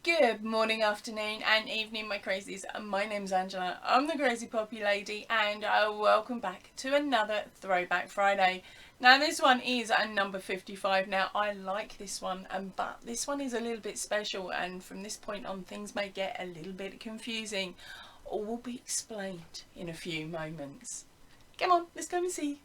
Good morning, afternoon and evening, my crazies. My name's Angela, I'm the Crazy Poppy Lady, and welcome back to another Throwback Friday. Now this one is a number 55. Now I like this one, but this one is a little bit special, and from this point on things may get a little bit confusing. All will be explained in a few moments. Come on, let's go and see.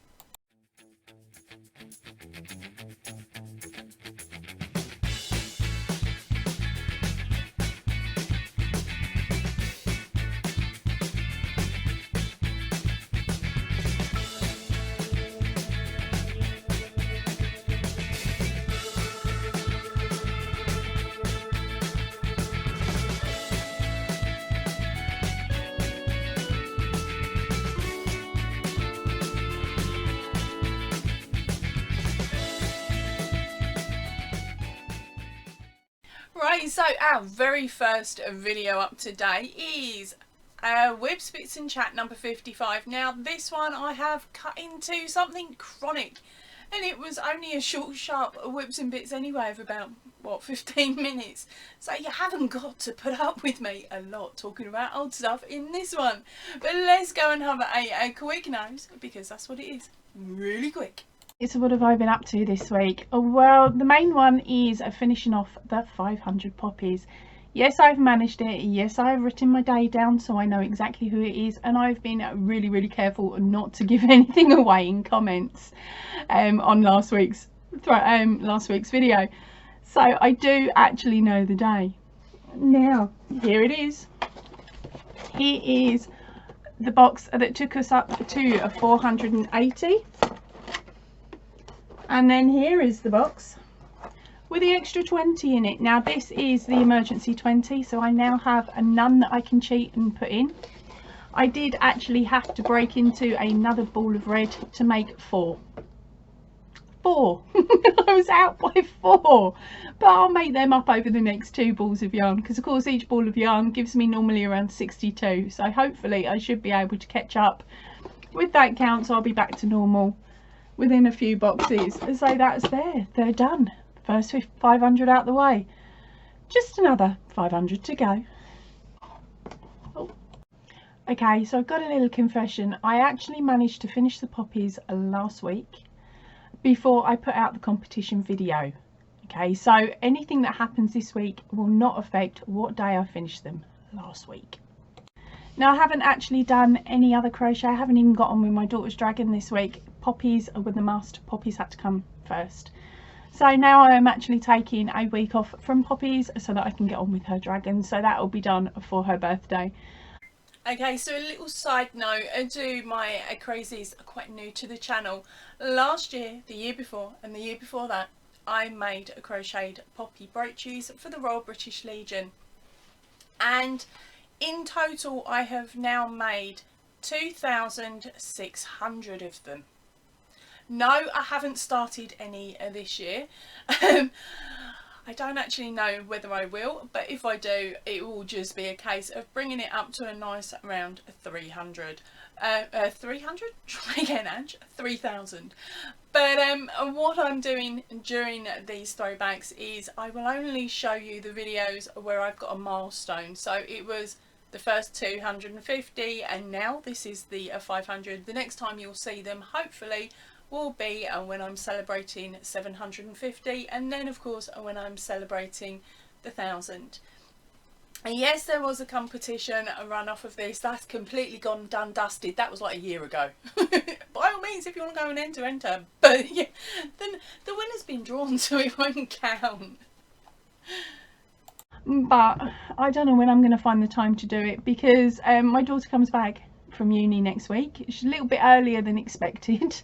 Right, so our very first video up today is Whips, Bits and Chat number 55. Now this one I have cut into something chronic, and it was only a short, sharp Whips and Bits anyway of about, what, 15 minutes. So you haven't got to put up with me a lot talking about old stuff in this one. But let's go and have a quick nose, because that's what it is, really quick. So what have I been up to this week? Oh, well, the main one is finishing off the 500 poppies. Yes, I've managed it. Yes, I've written my day down so I know exactly who it is, and I've been really careful not to give anything away in comments on last week's video. So I do actually know the day. Now, here it is. Here is the box that took us up to 480. And then here is the box with the extra 20 in it. Now this is the emergency 20, so I now have a none that I can cheat and put in. I did actually have to break into another ball of red to make 4. I was out by 4, but I'll make them up over the next 2 balls of yarn, because of course each ball of yarn gives me normally around 62, so hopefully I should be able to catch up with that count, so I'll be back to normal within a few boxes. So that's there, they're done. First 500 out the way, just another 500 to go. Oh. Okay, so I've got a little confession. I actually managed to finish the poppies last week before I put out the competition video. Okay, so anything that happens this week will not affect what day I finished them last week. Now I haven't actually done any other crochet. I haven't even got on with my daughter's dragon this week. Poppies were the must. Poppies had to come first. So now I am actually taking a week off from poppies so that I can get on with her dragon. So that will be done for her birthday. Okay, so a little side note to my crazies are quite new to the channel. Last year, the year before and the year before that, I made crocheted poppy brooches for the Royal British Legion. And in total, I have now made 2,600 of them. No, I haven't started any this year. I don't actually know whether I will, but if I do, it will just be a case of bringing it up to a nice around 300. 300? Try again, Ange. 3,000. But what I'm doing during these throwbacks is I will only show you the videos where I've got a milestone. So it was the first 250, and now this is the 500. The next time you'll see them, hopefully, will be when I'm celebrating 750, and then of course when I'm celebrating the 1,000. And yes, there was a competition, a run off of this. That's completely gone done dusted. That was like a year ago. By all means, if you want to go and enter. But yeah, then the winner's been drawn, so it won't count. But I don't know when I'm going to find the time to do it, because my daughter comes back from uni next week. She's a little bit earlier than expected,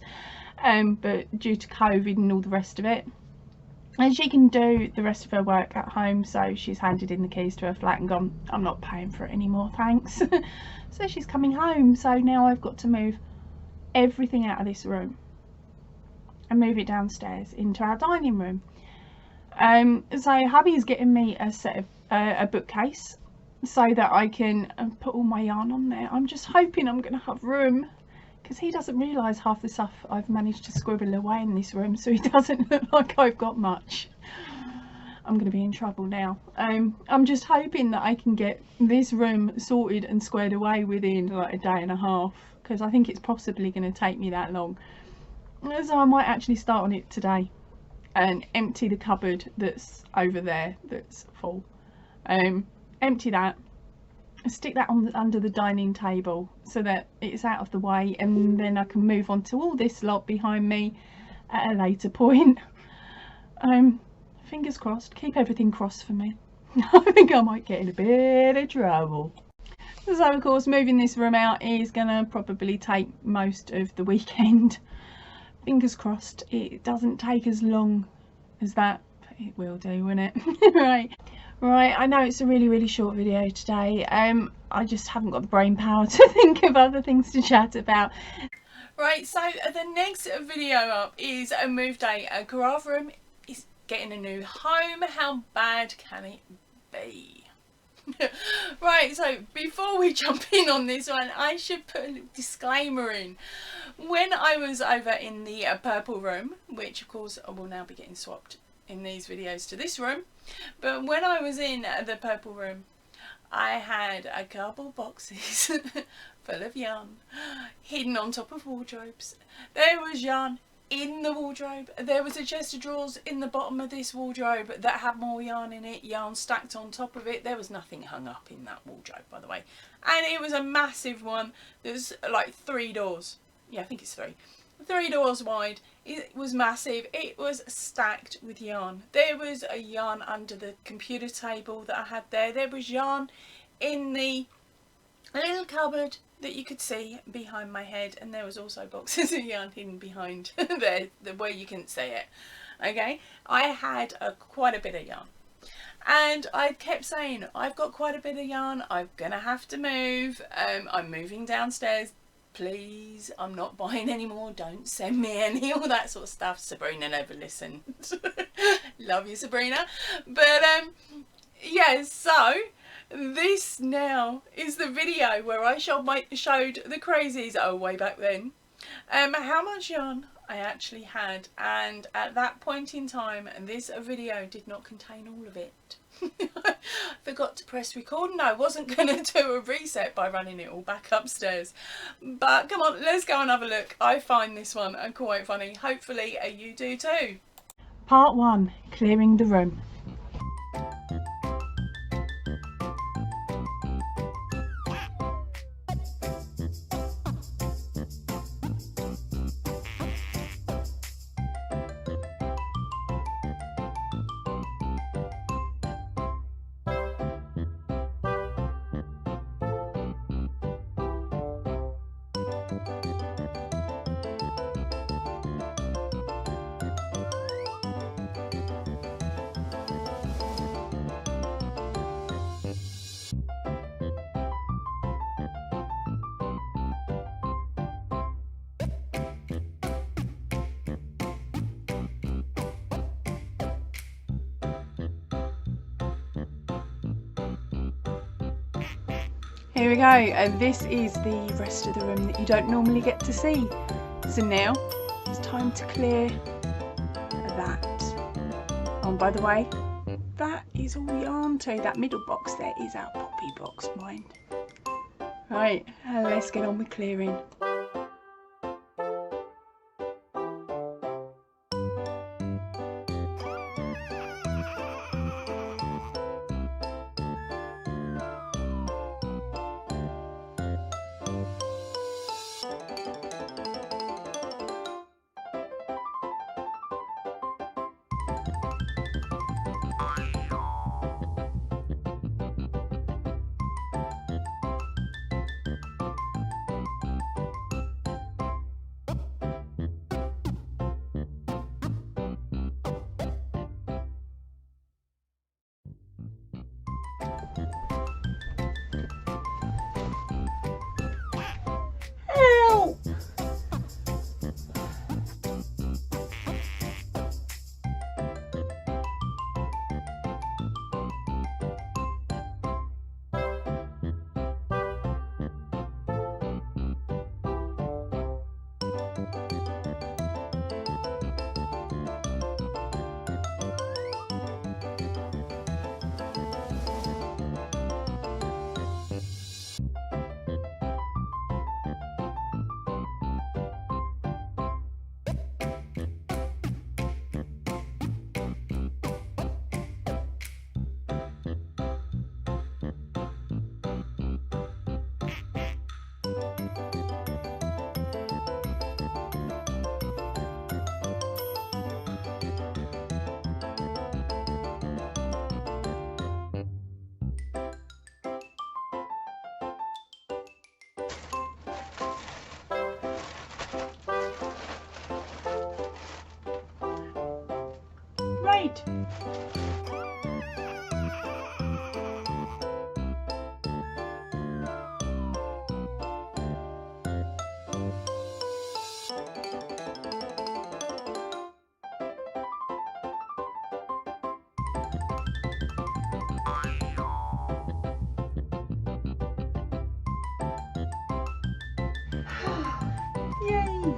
but due to COVID and all the rest of it, and she can do the rest of her work at home, so she's handed in the keys to her flat and gone, I'm not paying for it anymore, thanks. So she's coming home, so now I've got to move everything out of this room and move it downstairs into our dining room. So hubby's getting me a set of a bookcase so that I can put all my yarn on there. I'm just hoping I'm going to have room, because he doesn't realise half the stuff I've managed to scribble away in this room, so he doesn't look like I've got much. I'm going to be in trouble now. I'm just hoping that I can get this room sorted and squared away within like a day and a half, because I think it's possibly going to take me that long. So I might actually start on it today and empty the cupboard that's over there that's full. Empty that, stick that on under the dining table so that it's out of the way, and then I can move on to all this lot behind me at a later point. Fingers crossed, keep everything crossed for me. I think I might get in a bit of trouble. So of course moving this room out is gonna probably take most of the weekend. Fingers crossed it doesn't take as long as that, but it will do, won't it? Right, I know it's a really short video today. I just haven't got the brain power to think of other things to chat about. Right, so the next video up is a move day. A craft room is getting a new home. How bad can it be? Right, so before we jump in on this one, I should put a little disclaimer in. When I was over in the purple room, which of course I will now be getting swapped in these videos to this room, but when I was in the purple room, I had a couple boxes full of yarn hidden on top of wardrobes. There was yarn in the wardrobe. There was a chest of drawers in the bottom of this wardrobe that had more yarn in it, yarn stacked on top of it. There was nothing hung up in that wardrobe, by the way. And it was a massive one. There's like 3 doors. Yeah, I think it's 3. 3 doors wide. It was massive. It was stacked with yarn. There was a yarn under the computer table that I had there. There was yarn in the little cupboard that you could see behind my head, and there was also boxes of yarn hidden behind there where you couldn't see it. Okay, I had quite a bit of yarn, and I kept saying, I've got quite a bit of yarn, I'm gonna have to move. I'm moving downstairs, please, I'm not buying any more, don't send me any, all that sort of stuff. Sabrina never listened. Love you, Sabrina. But yeah, so this now is the video where I showed the crazies, way back then, how much yarn I actually had, and at that point in time this video did not contain all of it. I forgot to press record, and I wasn't going to do a reset by running it all back upstairs. But come on, let's go and have a look. I find this one quite funny. Hopefully you do too. Part 1, clearing the room. Here we go, and this is the rest of the room that you don't normally get to see. So now it's time to clear that. Oh, by the way, that is all yarn too. That middle box there is our poppy box, mind. Right, let's get on with clearing. right. Yay!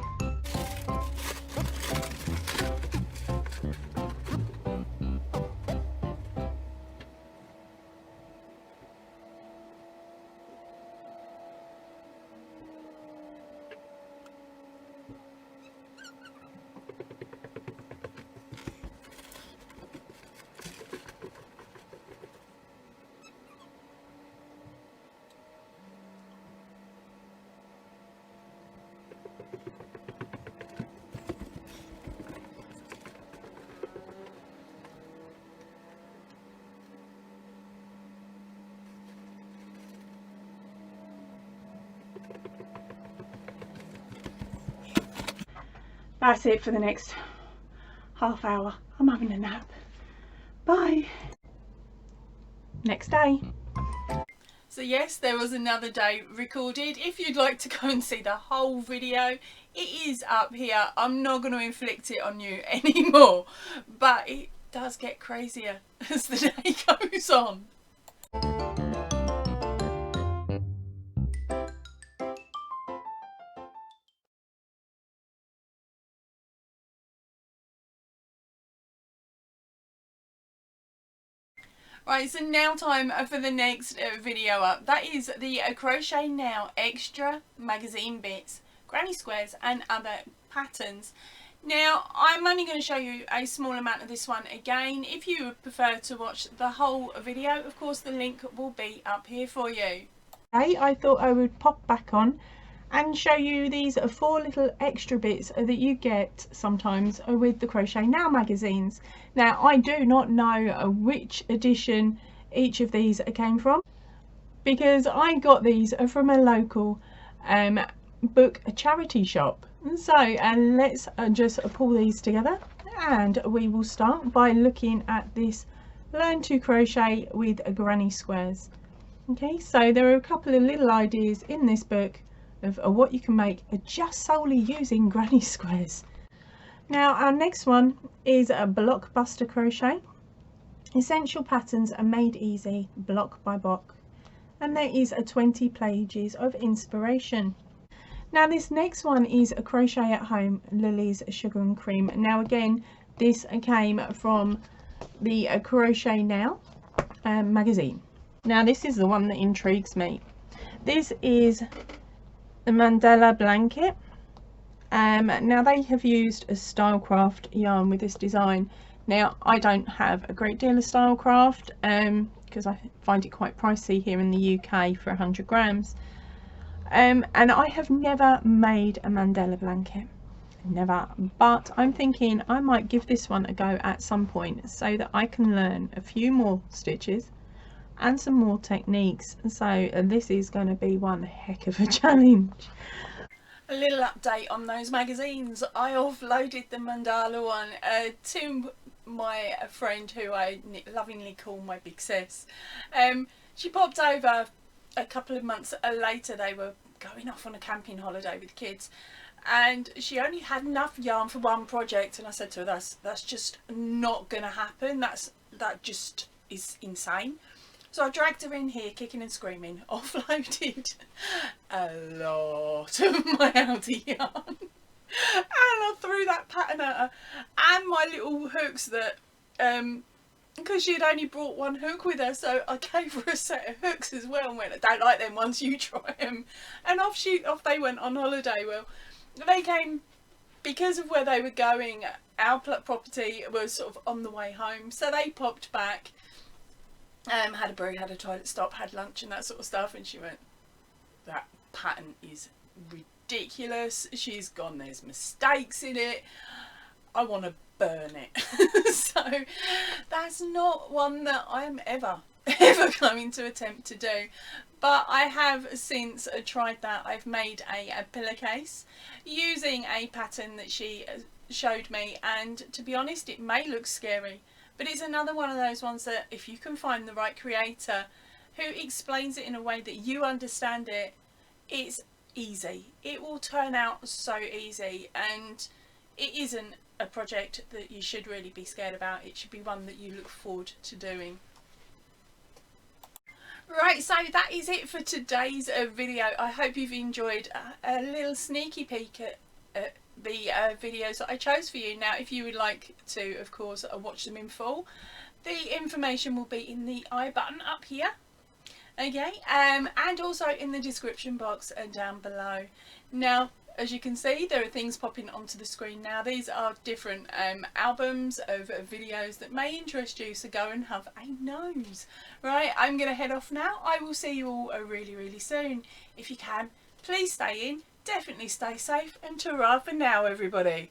That's it for the next half hour. I'm having a nap. Bye. Next day. So yes, there was another day recorded. If you'd like to go and see the whole video, it is up here. I'm not going to inflict it on you anymore, but it does get crazier as the day goes on. Right, so now time for the next video up. That is the Crochet Now Extra magazine bits, granny squares and other patterns. Now, I'm only going to show you a small amount of this one again. If you would prefer to watch the whole video, of course the link will be up here for you. Okay, I thought I would pop back on and show you these 4 little extra bits that you get sometimes with the Crochet Now magazines. Now, I do not know which edition each of these came from, because I got these from a local book charity shop. So let's just pull these together, and we will start by looking at this Learn to Crochet with Granny Squares. Okay, so there are a couple of little ideas in this book of what you can make just solely using granny squares. Now, our next one is a Blockbuster Crochet. Essential patterns are made easy, block by block. And there is 20 pages of inspiration. Now, this next one is a Crochet at Home, Lily's Sugar and Cream. Now, again, this came from the Crochet Now magazine. Now, this is the one that intrigues me. This is the Mandela Blanket. Now, they have used a Stylecraft yarn with this design. Now, I don't have a great deal of Stylecraft because I find it quite pricey here in the UK for 100 grams. And I have never made a Mandela blanket, never, but I'm thinking I might give this one a go at some point so that I can learn a few more stitches and some more techniques. So this is going to be one heck of a challenge. A little update on those magazines. I offloaded the Mandala one to my friend, who I lovingly call my Big Sis. She popped over a couple of months later. They were going off on a camping holiday with kids, and she only had enough yarn for one project, and I said to her, that's just not gonna happen. That just is insane. So I dragged her in here kicking and screaming, offloaded a lot of my Aldi yarn, and I threw that pattern at her and my little hooks that because she had only brought one hook with her, so I gave her a set of hooks as well and went, I don't like them ones, you try them. And off they went on holiday. Well, they came, because of where they were going, our property was sort of on the way home, so they popped back, had a brew, had a toilet stop, had lunch and that sort of stuff, and she went, that pattern is ridiculous, she's gone, there's mistakes in it, I want to burn it. So that's not one that I'm ever going to attempt to do, but I have since tried that. I've made a pillowcase using a pattern that she showed me, and to be honest, it may look scary, but it's another one of those ones that if you can find the right creator who explains it in a way that you understand it, it's easy. It will turn out so easy, and it isn't a project that you should really be scared about. It should be one that you look forward to doing. Right, so that is it for today's video. I hope you've enjoyed a little sneaky peek at the videos that I chose for you. Now, if you would like to, of course, watch them in full, the information will be in the I button up here. Okay, and also in the description box down below. Now, as you can see, there are things popping onto the screen now. These are different albums of videos that may interest you, so go and have a nose. Right, I'm going to head off now. I will see you all really, really soon. If you can, please stay in, definitely stay safe, and ta-ra for now, everybody.